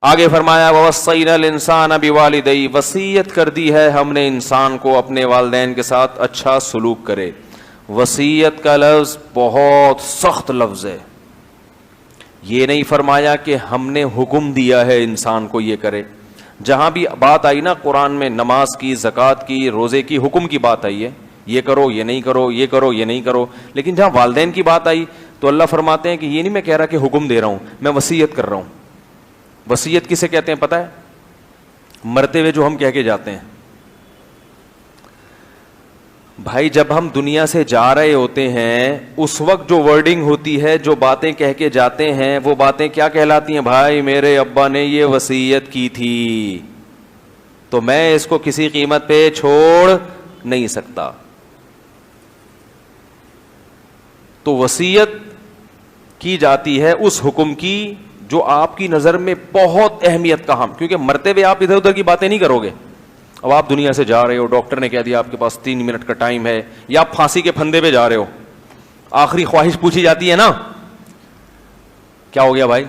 آگے فرمایا وَوَصَّيْنَا الْإِنسَانَ بِوَالِدَيْهِ، وصیت کر دی ہے ہم نے انسان کو اپنے والدین کے ساتھ اچھا سلوک کرے. وصیت کا لفظ بہت سخت لفظ ہے. یہ نہیں فرمایا کہ ہم نے حکم دیا ہے انسان کو یہ کرے. جہاں بھی بات آئی نا قرآن میں نماز کی، زکوٰۃ کی، روزے کی، حکم کی بات آئی ہے، یہ کرو یہ نہیں کرو، یہ کرو یہ نہیں کرو. لیکن جہاں والدین کی بات آئی تو اللہ فرماتے ہیں کہ یہ نہیں میں کہہ رہا کہ حکم دے رہا ہوں، میں وصیت کر رہا ہوں. وصیت کسے کہتے ہیں پتہ ہے؟ مرتے ہوئے جو ہم کہہ کے جاتے ہیں. بھائی جب ہم دنیا سے جا رہے ہوتے ہیں اس وقت جو ورڈنگ ہوتی ہے، جو باتیں کہہ کے جاتے ہیں، وہ باتیں کیا کہلاتی ہیں؟ بھائی میرے ابا نے یہ وصیت کی تھی تو میں اس کو کسی قیمت پہ چھوڑ نہیں سکتا. تو وصیت کی جاتی ہے اس حکم کی جو آپ کی نظر میں بہت اہمیت کا ہم، کیونکہ مرتے ہوئے آپ ادھر ادھر کی باتیں نہیں کرو گے. اب آپ دنیا سے جا رہے ہو، ڈاکٹر نے کہہ دیا آپ کے پاس 3 منٹ کا ٹائم ہے، یا آپ پھانسی کے پھندے پہ جا رہے ہو، آخری خواہش پوچھی جاتی ہے نا. کیا ہو گیا بھائی؟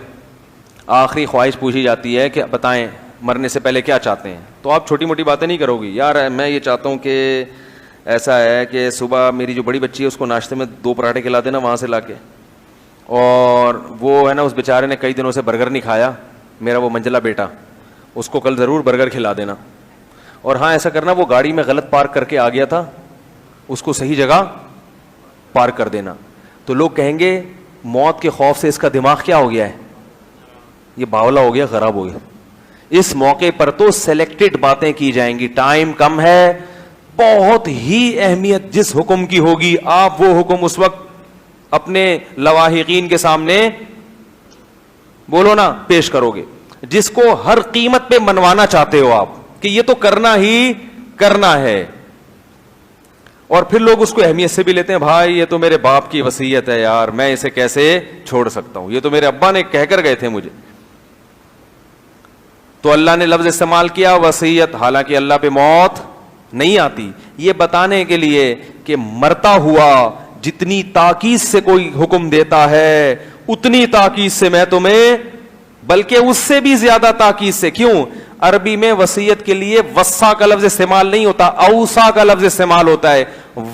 آخری خواہش پوچھی جاتی ہے کہ بتائیں مرنے سے پہلے کیا چاہتے ہیں. تو آپ چھوٹی موٹی باتیں نہیں کرو گی. یار میں یہ چاہتا ہوں کہ ایسا ہے کہ صبح میری جو بڑی بچی ہے اس کو ناشتے میں 2 پراٹھے کھلا دینا وہاں سے لا کے، اور وہ ہے نا اس بیچارے نے کئی دنوں سے برگر نہیں کھایا، میرا وہ منجلا بیٹا، اس کو کل ضرور برگر کھلا دینا. اور ہاں ایسا کرنا وہ گاڑی میں غلط پارک کر کے آ گیا تھا، اس کو صحیح جگہ پارک کر دینا. تو لوگ کہیں گے موت کے خوف سے اس کا دماغ کیا ہو گیا ہے، یہ باولا ہو گیا، خراب ہو گیا. اس موقع پر تو سلیکٹڈ باتیں کی جائیں گی. ٹائم کم ہے، بہت ہی اہمیت جس حکم کی ہوگی آپ وہ حکم اس وقت اپنے لواحقین کے سامنے بولو نا پیش کرو گے، جس کو ہر قیمت پہ منوانا چاہتے ہو آپ کہ یہ تو کرنا ہی کرنا ہے. اور پھر لوگ اس کو اہمیت سے بھی لیتے ہیں. بھائی یہ تو میرے باپ کی وصیت ہے یار، میں اسے کیسے چھوڑ سکتا ہوں، یہ تو میرے ابا نے کہہ کر گئے تھے مجھے. تو اللہ نے لفظ استعمال کیا وصیت، حالانکہ اللہ پہ موت نہیں آتی، یہ بتانے کے لیے کہ مرتا ہوا جتنی تاکید سے کوئی حکم دیتا ہے اتنی تاکید سے میں تمہیں، بلکہ اس سے بھی زیادہ تاکید سے. کیوں؟ عربی میں وصیت کے لیے وصا کا لفظ استعمال نہیں ہوتا، اوصا کا لفظ استعمال ہوتا ہے.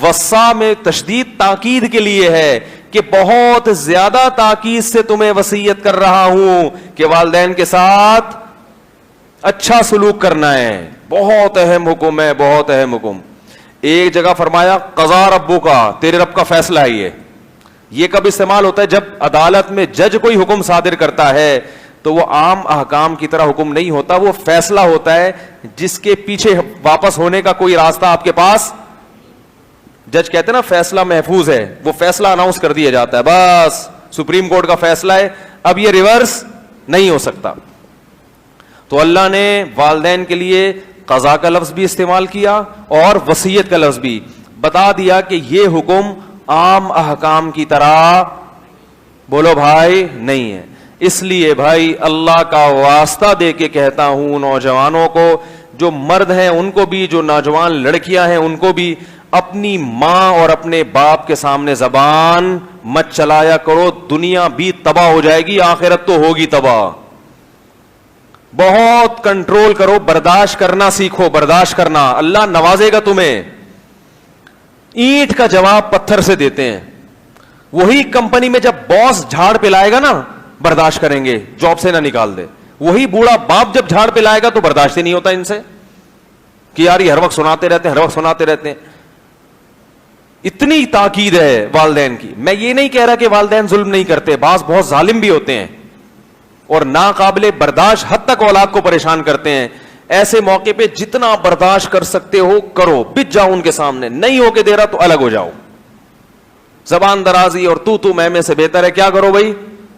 وصا میں تشدید تاکید کے لیے ہے کہ بہت زیادہ تاکید سے تمہیں وصیت کر رہا ہوں کہ والدین کے ساتھ اچھا سلوک کرنا ہے. بہت اہم حکم ہے، بہت اہم حکم. ایک جگہ فرمایا قضا ربو کا، تیرے رب کا فیصلہ ہے. یہ کب استعمال ہوتا ہے؟ جب عدالت میں جج کوئی حکم صادر کرتا ہے تو وہ عام احکام کی طرح حکم نہیں ہوتا، وہ فیصلہ ہوتا ہے جس کے پیچھے واپس ہونے کا کوئی راستہ آپ کے پاس. جج کہتے ہیں نا فیصلہ محفوظ ہے، وہ فیصلہ اناؤنس کر دیا جاتا ہے، بس سپریم کورٹ کا فیصلہ ہے، اب یہ ریورس نہیں ہو سکتا. تو اللہ نے والدین کے لیے قضا کا لفظ بھی استعمال کیا اور وصیت کا لفظ بھی. بتا دیا کہ یہ حکم عام احکام کی طرح بولو بھائی نہیں ہے. اس لیے بھائی اللہ کا واسطہ دے کے کہتا ہوں نوجوانوں کو، جو مرد ہیں ان کو بھی، جو نوجوان لڑکیاں ہیں ان کو بھی، اپنی ماں اور اپنے باپ کے سامنے زبان مت چلایا کرو. دنیا بھی تباہ ہو جائے گی، آخرت تو ہوگی تباہ. بہت کنٹرول کرو، برداشت کرنا سیکھو. برداشت کرنا، اللہ نوازے گا تمہیں. اینٹ کا جواب پتھر سے دیتے ہیں. وہی کمپنی میں جب باس جھاڑ پہ لائے گا نا برداشت کریں گے، جاب سے نہ نکال دے. وہی بوڑھا باپ جب جھاڑ پہ لائے گا تو برداشت ہی نہیں ہوتا ان سے کہ یار یہ ہر وقت سناتے رہتے ہیں، ہر وقت سناتے رہتے ہیں. اتنی تاکید ہے والدین کی. میں یہ نہیں کہہ رہا کہ والدین ظلم نہیں کرتے، بعض بہت ظالم بھی ہوتے ہیں اور ناقابل برداشت حد تک اولاد کو پریشان کرتے ہیں. ایسے موقع پہ جتنا برداشت کر سکتے ہو کرو، بچ جاؤ ان کے سامنے. نہیں ہو کے دے رہا تو الگ ہو جاؤ. زبان درازی اور تو میں سے بہتر ہے کیا کرو بھائی،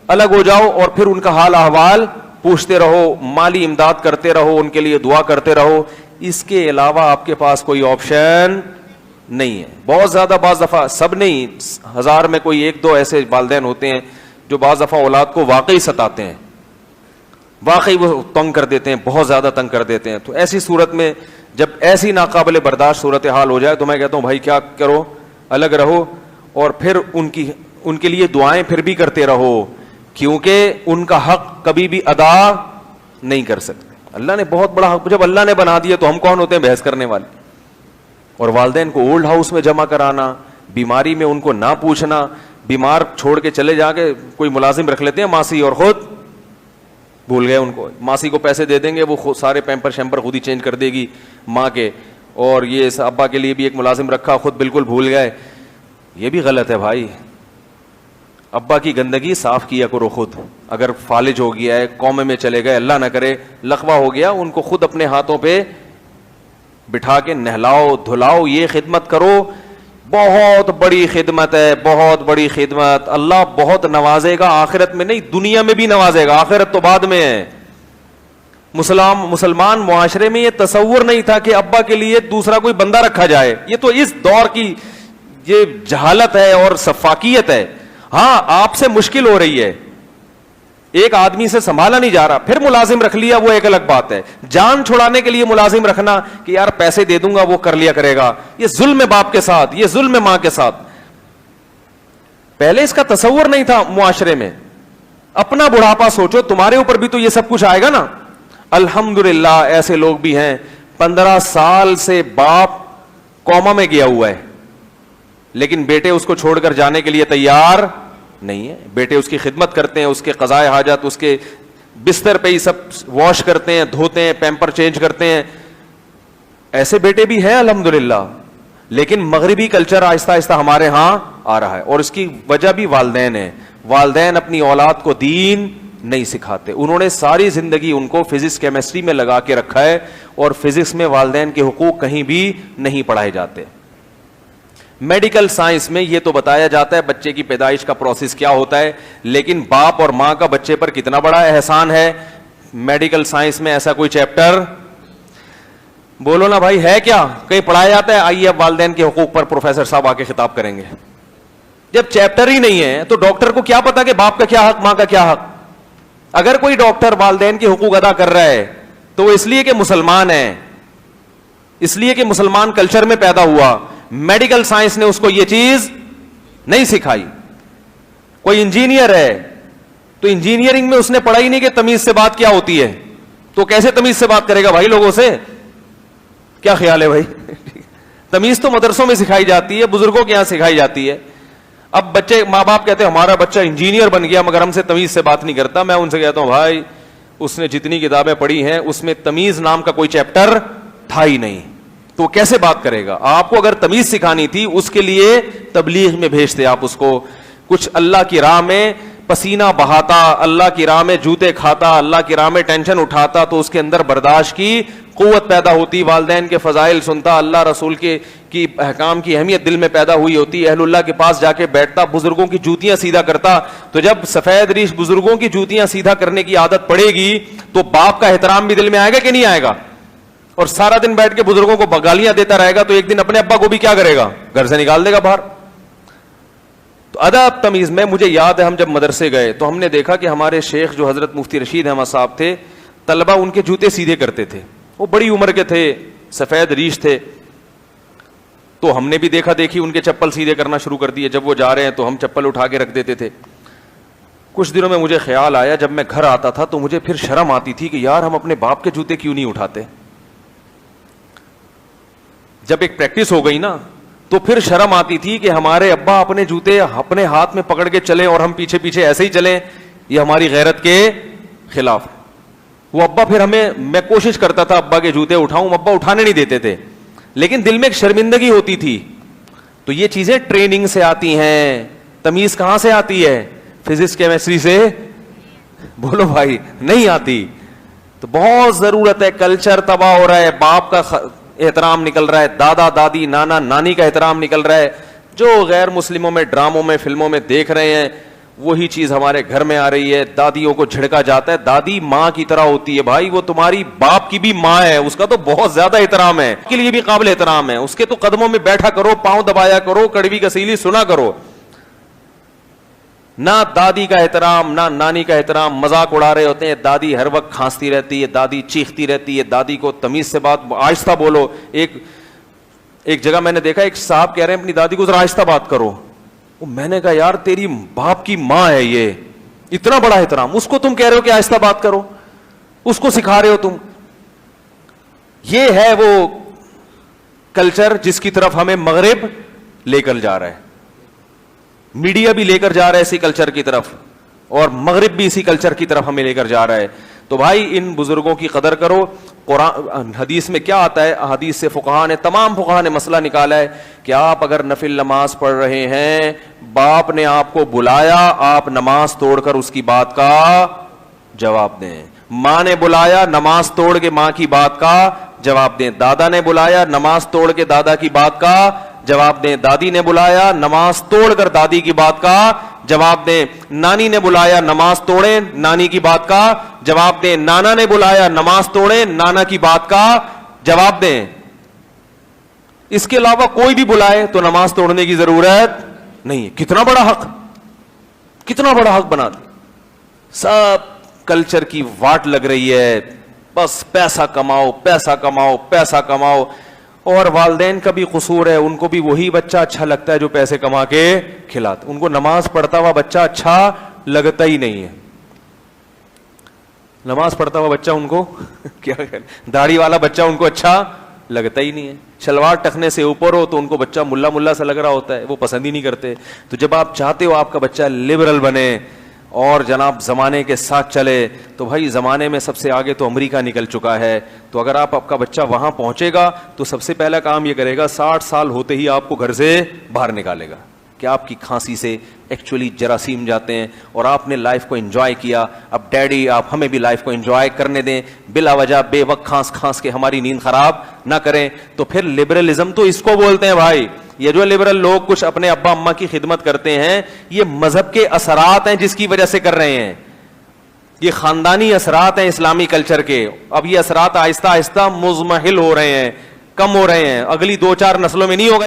الگ ہو جاؤ اور پھر ان کا حال احوال پوچھتے رہو، مالی امداد کرتے رہو، ان کے لیے دعا کرتے رہو. اس کے علاوہ آپ کے پاس کوئی آپشن نہیں ہے. بہت زیادہ بعض دفعہ، سب نہیں، 1000 میں کوئی 1-2 ایسے والدین ہوتے ہیں جو بعض دفعہ اولاد کو واقعی ستاتے ہیں، واقعی وہ تنگ کر دیتے ہیں، بہت زیادہ تنگ کر دیتے ہیں. تو ایسی صورت میں جب ایسی ناقابل برداشت صورتحال ہو جائے تو میں کہتا ہوں بھائی کیا کرو، الگ رہو اور پھر ان کے لیے دعائیں پھر بھی کرتے رہو، کیونکہ ان کا حق کبھی بھی ادا نہیں کر سکتے. اللہ نے بہت بڑا حق, جب اللہ نے بنا دیا تو ہم کون ہوتے ہیں بحث کرنے والے. اور والدین کو اولڈ ہاؤس میں جمع کرانا, بیماری میں ان کو نہ پوچھنا, بیمار چھوڑ کے چلے جا کے کوئی ملازم رکھ لیتے ہیں ماسی, اور خود بھول گئے ان کو. ماسی کو پیسے دے دیں گے, وہ سارے پیمپر شیمپر خود ہی چینج کر دے گی ماں کے, اور یہ ابا کے لیے بھی ایک ملازم رکھا, خود بالکل بھول گئے. یہ بھی غلط ہے بھائی. ابا کی گندگی صاف کیا کرو خود. اگر فالج ہو گیا ہے, قوم میں چلے گئے, اللہ نہ کرے لقوہ ہو گیا, ان کو خود اپنے ہاتھوں پہ بٹھا کے نہلاؤ دھلاؤ, یہ خدمت کرو. بہت بڑی خدمت ہے, بہت بڑی خدمت. اللہ بہت نوازے گا, آخرت میں نہیں دنیا میں بھی نوازے گا, آخرت تو بعد میں ہے. مسلمان معاشرے میں یہ تصور نہیں تھا کہ ابا کے لیے دوسرا کوئی بندہ رکھا جائے. یہ تو اس دور کی یہ جہالت ہے اور سفاکیت ہے. ہاں آپ سے مشکل ہو رہی ہے, ایک آدمی سے سنبھالا نہیں جا رہا, پھر ملازم رکھ لیا, وہ ایک الگ بات ہے. جان چھڑانے کے لیے ملازم رکھنا کہ یار پیسے دے دوں گا وہ کر لیا کرے گا, یہ ظلم ہے باپ کے ساتھ, یہ ظلم ہے ماں کے ساتھ. پہلے اس کا تصور نہیں تھا معاشرے میں. اپنا بڑھاپا سوچو, تمہارے اوپر بھی تو یہ سب کچھ آئے گا نا. الحمدللہ ایسے لوگ بھی ہیں 15 سال سے باپ کوما میں گیا ہوا ہے, لیکن بیٹے اس کو چھوڑ کر جانے کے لیے تیار نہیں ہے. بیٹے اس کی خدمت کرتے ہیں, اس کے قضائے حاجت اس کے بستر پہ ہی سب واش کرتے ہیں, دھوتے ہیں, پیمپر چینج کرتے ہیں. ایسے بیٹے بھی ہیں الحمدللہ. لیکن مغربی کلچر آہستہ آہستہ ہمارے ہاں آ رہا ہے, اور اس کی وجہ بھی والدین ہے. والدین اپنی اولاد کو دین نہیں سکھاتے. انہوں نے ساری زندگی ان کو فزکس کیمسٹری میں لگا کے رکھا ہے, اور فزکس میں والدین کے حقوق کہیں بھی نہیں پڑھائے جاتے. میڈیکل سائنس میں یہ تو بتایا جاتا ہے بچے کی پیدائش کا پروسیس کیا ہوتا ہے, لیکن باپ اور ماں کا بچے پر کتنا بڑا احسان ہے. میڈیکل سائنس میں ایسا کوئی چیپٹر بولو نا بھائی ہے کیا, کہیں پڑھایا جاتا ہے؟ آئیے اب والدین کے حقوق پر پروفیسر صاحب آ کے خطاب کریں گے. جب چیپٹر ہی نہیں ہے تو ڈاکٹر کو کیا پتا کہ باپ کا کیا حق, ماں کا کیا حق. اگر کوئی ڈاکٹر والدین کے حقوق ادا کر رہا ہے تو وہ اس لیے کہ مسلمان ہے, اس لیے کہ مسلمان کلچر میں پیدا ہوا. میڈیکل سائنس نے اس کو یہ چیز نہیں سکھائی. کوئی انجینئر ہے تو انجینئرنگ میں اس نے پڑھا ہی نہیں کہ تمیز سے بات کیا ہوتی ہے, تو کیسے تمیز سے بات کرے گا بھائی لوگوں سے؟ کیا خیال ہے بھائی؟ تمیز تو مدرسوں میں سکھائی جاتی ہے, بزرگوں کے یہاں سکھائی جاتی ہے. اب بچے ماں باپ کہتے ہیں ہمارا بچہ انجینئر بن گیا مگر ہم سے تمیز سے بات نہیں کرتا. میں ان سے کہتا ہوں بھائی اس نے جتنی کتابیں پڑھی ہیں اس میں تمیز نام کا کوئی چیپٹر تھا ہی نہیں, تو کیسے بات کرے گا؟ آپ کو اگر تمیز سکھانی تھی اس کے لیے تبلیغ میں بھیجتے آپ اس کو. کچھ اللہ کی راہ میں پسینہ بہاتا, اللہ کی راہ میں جوتے کھاتا, اللہ کی راہ میں ٹینشن اٹھاتا, تو اس کے اندر برداشت کی قوت پیدا ہوتی, والدین کے فضائل سنتا, اللہ رسول کے کی احکام کی اہمیت دل میں پیدا ہوئی ہوتی, اہل اللہ کے پاس جا کے بیٹھتا, بزرگوں کی جوتیاں سیدھا کرتا. تو جب سفید ریش بزرگوں کی جوتیاں سیدھا کرنے کی عادت پڑے گی تو باپ کا احترام بھی دل میں آئے گا کہ نہیں آئے گا؟ اور سارا دن بیٹھ کے بزرگوں کو گالیاں دیتا رہے گا تو ایک دن اپنے ابا کو بھی کیا کرے گا؟ گھر سے نکال دے گا باہر. تو ادب تمیز میں مجھے یاد ہے ہم جب مدرسے گئے تو ہم نے دیکھا کہ ہمارے شیخ جو حضرت مفتی رشید احمد صاحب تھے, طلبہ ان کے جوتے سیدھے کرتے تھے. وہ بڑی عمر کے تھے, سفید ریش تھے, تو ہم نے بھی دیکھا دیکھی ان کے چپل سیدھے کرنا شروع کر دیے. جب وہ جا رہے ہیں تو ہم چپل اٹھا کے رکھ دیتے تھے. کچھ دنوں میں مجھے خیال آیا, جب میں گھر آتا تھا تو مجھے پھر شرم آتی تھی کہ یار ہم اپنے باپ کے جوتے کیوں نہیں اٹھاتے. جب ایک پریکٹس ہو گئی نا تو پھر شرم آتی تھی کہ ہمارے ابا اپنے جوتے اپنے ہاتھ میں پکڑ کے چلیں اور ہم پیچھے پیچھے ایسے ہی چلیں, یہ ہماری غیرت کے خلاف. وہ ابا پھر میں کوشش کرتا تھا ابا کے جوتے اٹھاؤں, ابا اٹھانے نہیں دیتے تھے, لیکن دل میں ایک شرمندگی ہوتی تھی. تو یہ چیزیں ٹریننگ سے آتی ہیں. تمیز کہاں سے آتی ہے؟ فزکس کیمسٹری سے بولو بھائی, نہیں آتی. تو بہت ضرورت ہے. کلچر تباہ ہو رہا ہے, باپ کا احترام نکل رہا ہے, دادا دادی نانا نانی کا احترام نکل رہا ہے. جو غیر مسلموں میں ڈراموں میں فلموں میں دیکھ رہے ہیں وہی چیز ہمارے گھر میں آ رہی ہے. دادیوں کو جھڑکا جاتا ہے, دادی ماں کی طرح ہوتی ہے بھائی, وہ تمہاری باپ کی بھی ماں ہے, اس کا تو بہت زیادہ احترام ہے, کے لیے بھی قابل احترام ہے. اس کے تو قدموں میں بیٹھا کرو, پاؤں دبایا کرو, کڑوی کسیلی سنا کرو. نہ دادی کا احترام نہ نانی کا احترام. مذاق اڑا رہے ہوتے ہیں, دادی ہر وقت کھانستی رہتی ہے, دادی چیختی رہتی ہے, دادی کو تمیز سے بات, آہستہ بولو. ایک جگہ میں نے دیکھا ایک صاحب کہہ رہے ہیں اپنی دادی کو ذرا آہستہ بات کرو. میں نے کہا یار تیری باپ کی ماں ہے, یہ اتنا بڑا احترام, اس کو تم کہہ رہے ہو کہ آہستہ بات کرو. اس کو سکھا رہے ہو تم. یہ ہے وہ کلچر جس کی طرف ہمیں مغرب لے کر جا رہا ہے. میڈیا بھی لے کر جا رہا ہے اسی کلچر کی طرف, اور مغرب بھی اسی کلچر کی طرف ہمیں لے کر جا رہا ہے. تو بھائی ان بزرگوں کی قدر کرو. قرآن حدیث میں کیا آتا ہے؟ حدیث سے تمام فقہاء نے مسئلہ نکالا ہے کہ آپ اگر نفل نماز پڑھ رہے ہیں, باپ نے آپ کو بلایا, آپ نماز توڑ کر اس کی بات کا جواب دیں. ماں نے بلایا, نماز توڑ کے ماں کی بات کا جواب دیں. دادا نے بلایا, نماز توڑ کے دادا کی بات کا جواب دیں. دادی نے بلایا, نماز توڑ کر دادی کی بات کا جواب دیں. نانی نے بلایا, نماز توڑیں, نانی کی بات کا جواب دیں. نانا نے بلایا, نماز توڑیں, نانا کی بات کا جواب دیں. اس کے علاوہ کوئی بھی بلائے تو نماز توڑنے کی ضرورت نہیں ہے. کتنا بڑا حق, کتنا بڑا حق بنا دیا. سب کلچر کی واٹ لگ رہی ہے, بس پیسہ کماؤ, پیسہ کماؤ, پیسہ کماؤ. اور والدین کا بھی قصور ہے, ان کو بھی وہی بچہ اچھا لگتا ہے جو پیسے کما کے کھلاتا. ان کو نماز پڑھتا ہوا بچہ اچھا لگتا ہی نہیں ہے. نماز پڑھتا ہوا بچہ ان کو کیا, داڑھی والا بچہ ان کو اچھا لگتا ہی نہیں ہے. شلوار ٹخنے سے اوپر ہو تو ان کو بچہ ملا ملا سا لگ رہا ہوتا ہے, وہ پسند ہی نہیں کرتے. تو جب آپ چاہتے ہو آپ کا بچہ لبرل بنے اور جناب زمانے کے ساتھ چلے, تو بھائی زمانے میں سب سے آگے تو امریکہ نکل چکا ہے. تو اگر آپ کا بچہ وہاں پہنچے گا تو سب سے پہلا کام یہ کرے گا, 60 سال ہوتے ہی آپ کو گھر سے باہر نکالے گا کہ آپ کی کھانسی سے ایکچولی جراثیم جاتے ہیں اور آپ نے لائف کو انجوائے کیا. اب ڈیڈی آپ ہمیں بھی لائف کو انجوائے کرنے دیں, بلا وجہ بے وقت کھانس کے ہماری نیند خراب نہ کریں. تو پھر لبرلزم تو اس کو بولتے ہیں بھائی. یہ جو لبرل لوگ کچھ اپنے ابا اماں کی خدمت کرتے ہیں, یہ مذہب کے اثرات ہیں جس کی وجہ سے کر رہے ہیں. یہ خاندانی اثرات ہیں اسلامی کلچر کے. اب یہ اثرات آہستہ آہستہ مزمحل ہو رہے ہیں, کم ہو رہے ہیں. اگلی 2-4 نسلوں میں نہیں ہوگا.